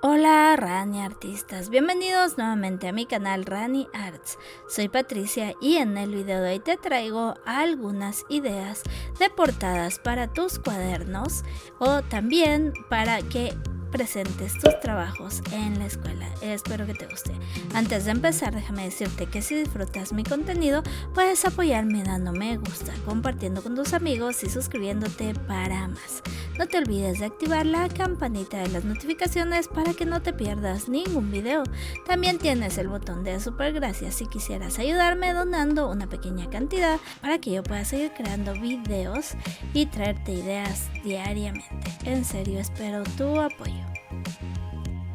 Hola RaniArtistas, bienvenidos nuevamente a mi canal RaniArts. Soy Patricia y en el video de hoy te traigo algunas ideas de portadas para tus cuadernos o también para que presentes tus trabajos en la escuela. Espero que te guste. Antes de empezar, déjame decirte que si disfrutas mi contenido, puedes apoyarme dando me gusta, compartiendo con tus amigos y suscribiéndote para más. No te olvides de activar la campanita de las notificaciones para que no te pierdas ningún video. También tienes el botón de super gracias si quisieras ayudarme donando una pequeña cantidad para que yo pueda seguir creando videos y traerte ideas diariamente. En serio, espero tu apoyo.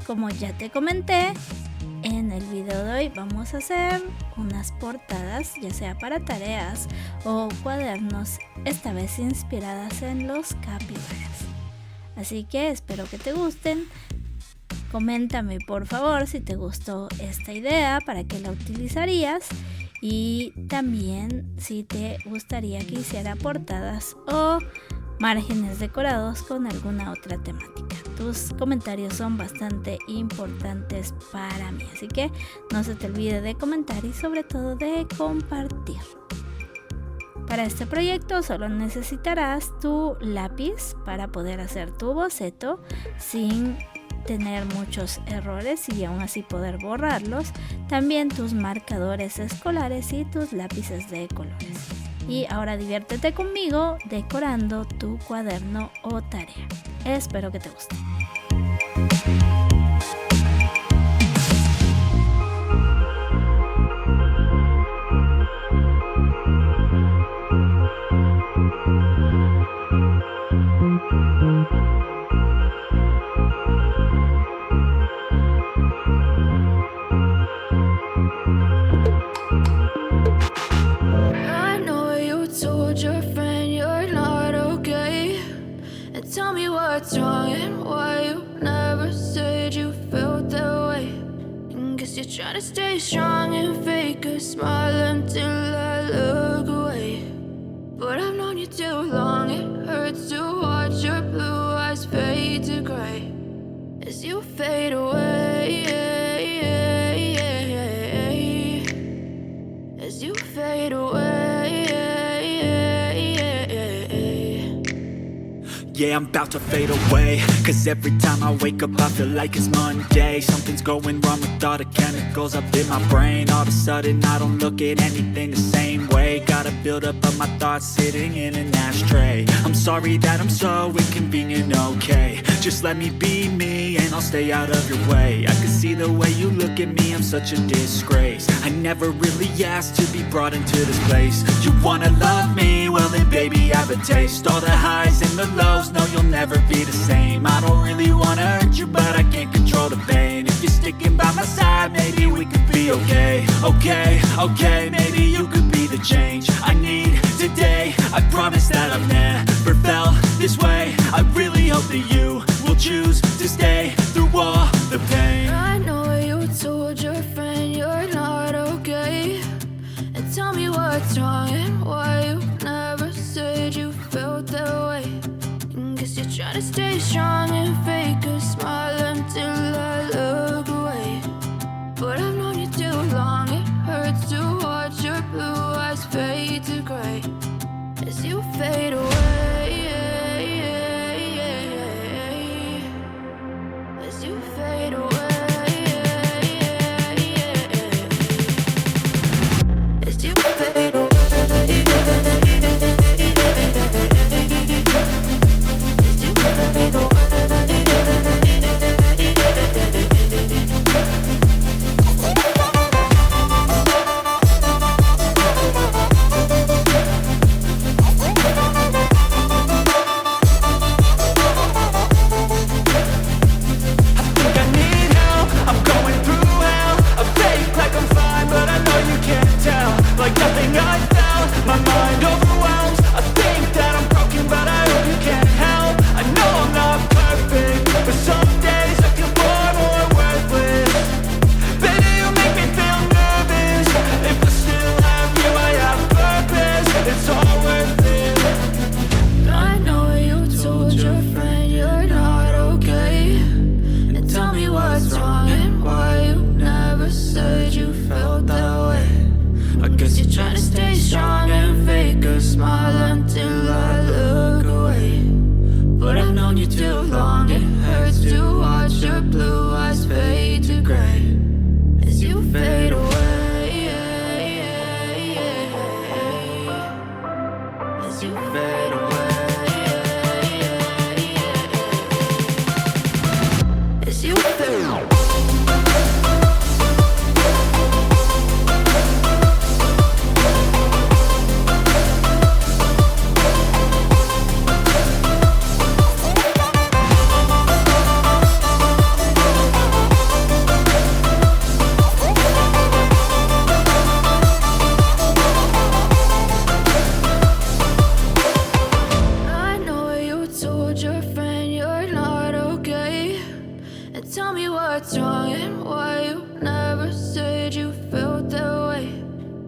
Como ya te comenté, en el video de hoy vamos a hacer unas portadas, ya sea para tareas o cuadernos, esta vez inspiradas en los capibaras. Así que espero que te gusten. Coméntame por favor si te gustó esta idea, para qué la utilizarías y también si te gustaría que hiciera portadas o márgenes decorados con alguna otra temática. Tus comentarios son bastante importantes para mí, así que no se te olvide de comentar y sobre todo de compartir. Para este proyecto solo necesitarás tu lápiz para poder hacer tu boceto sin tener muchos errores y aún así poder borrarlos. También tus marcadores escolares y tus lápices de colores. Y ahora diviértete conmigo decorando tu cuaderno o tarea. Espero que te guste. Tell me what's wrong and why you never said you felt that way. And guess you're trying to stay strong and fake a smile until I look away. But I've known you too long, it hurts to watch your blue eyes fade to gray as you fade away. As you fade away. Yeah, I'm about to fade away, cause every time I wake up I feel like it's Monday. Something's going wrong with all the chemicals up in my brain. All of a sudden I don't look at anything the same way. Gotta build up of my thoughts sitting in an ashtray. I'm sorry that I'm so inconvenient, okay. Just let me be me and I'll stay out of your way. I can see the way you look at me, I'm such a disgrace. I never really asked to be brought into this place. You wanna love me? Well then baby I have a taste. All the highs and the lows, no, you'll never be the same. I don't really wanna hurt you, but I can't control the pain. If you're sticking by my side, maybe we could be okay. Okay, maybe you could be the change I need today. I promise that I've never felt this way. I really hope that you will choose to stay through all the pain. I know you told your friend you're not okay. And tell me what's wrong and why you never said you felt that way. Guess you're trying to stay strong and fake a smile until I look away. But I've known you too long, it hurts to watch your blue eyes fade to gray as you fade away. 'cause you feel. Tell me what's wrong and why you never said you felt that way.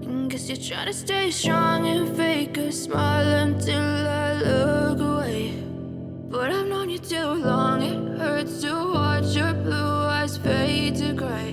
And guess you're trying to stay strong and fake a smile until I look away. But I've known you too long, it hurts to watch your blue eyes fade to gray.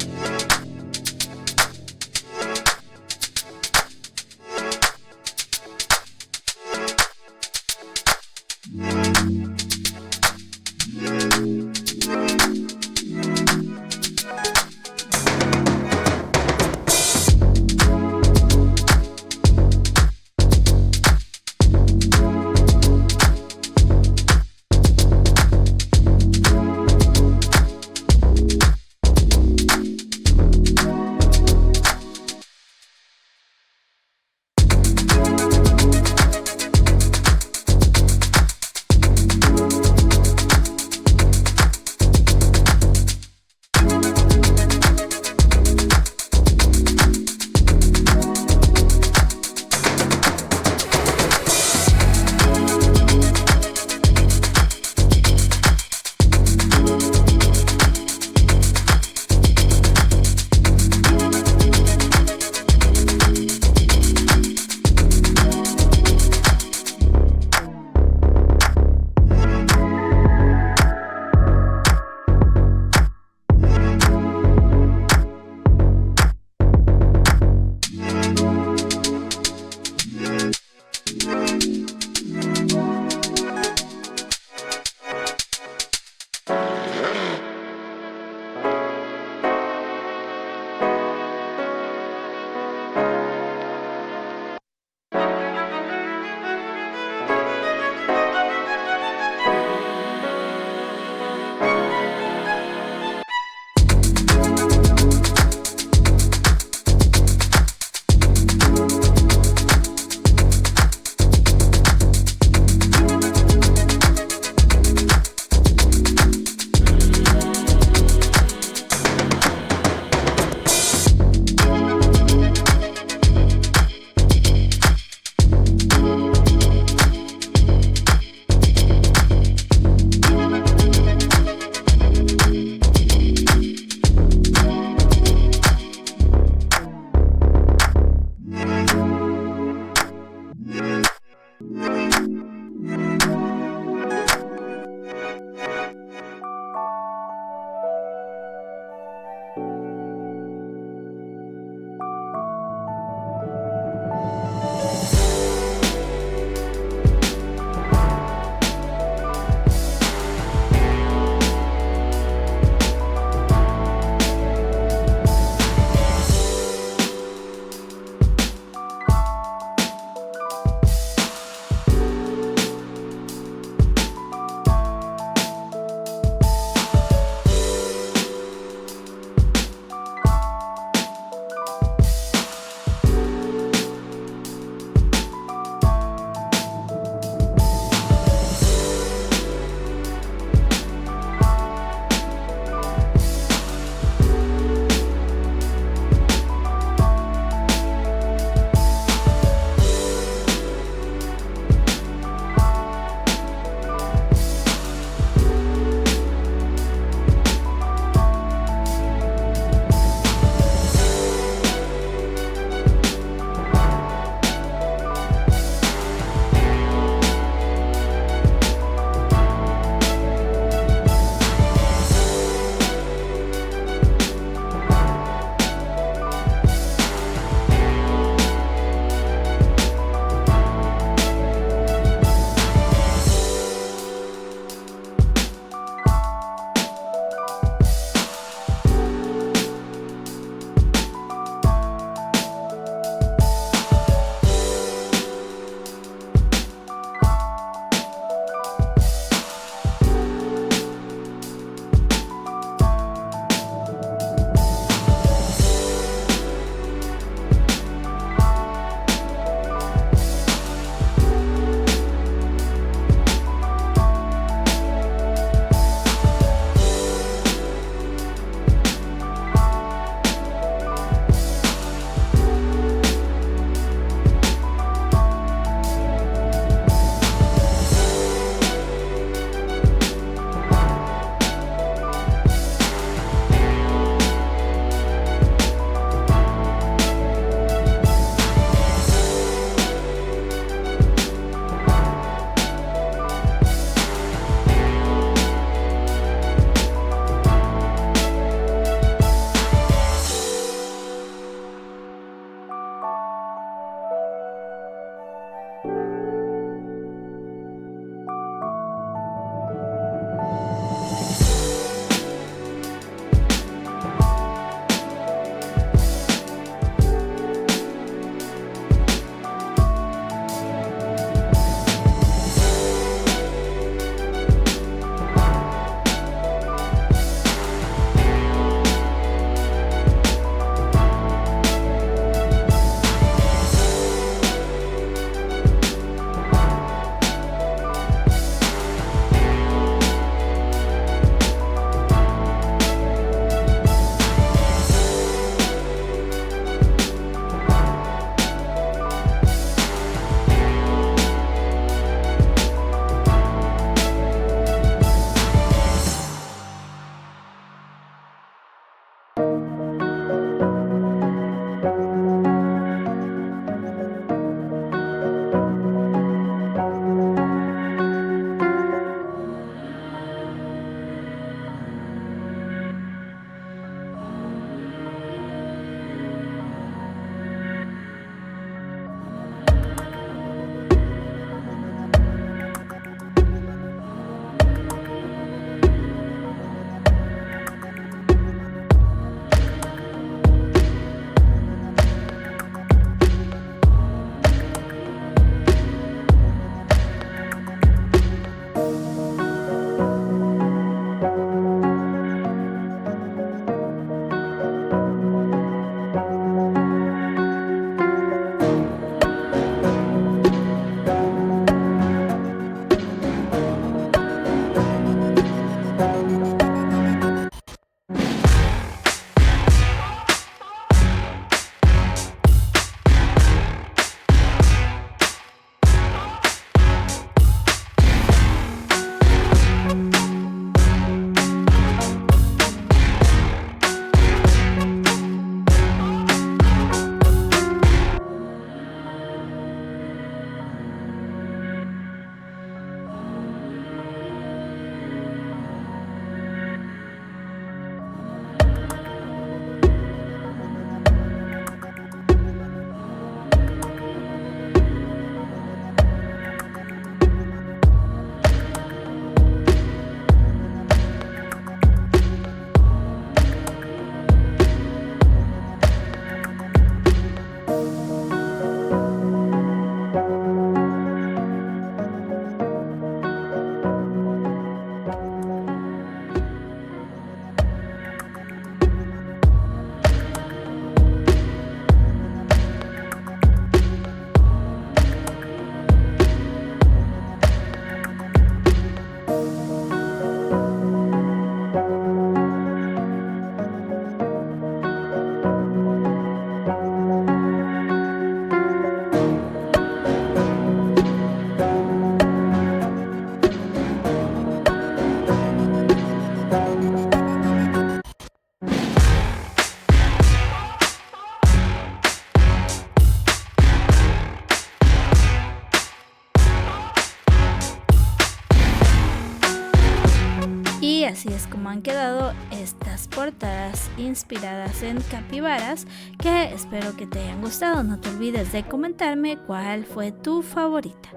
estas portadas inspiradas en capibaras que espero que te hayan gustado. No te olvides de comentarme cuál fue tu favorita.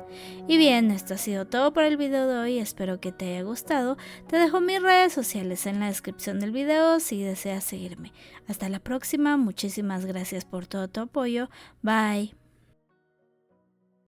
Y bien, esto ha sido todo por el video de hoy, espero que te haya gustado. Te dejo mis redes sociales en la descripción del video si deseas seguirme. Hasta la próxima, muchísimas gracias por todo tu apoyo, bye.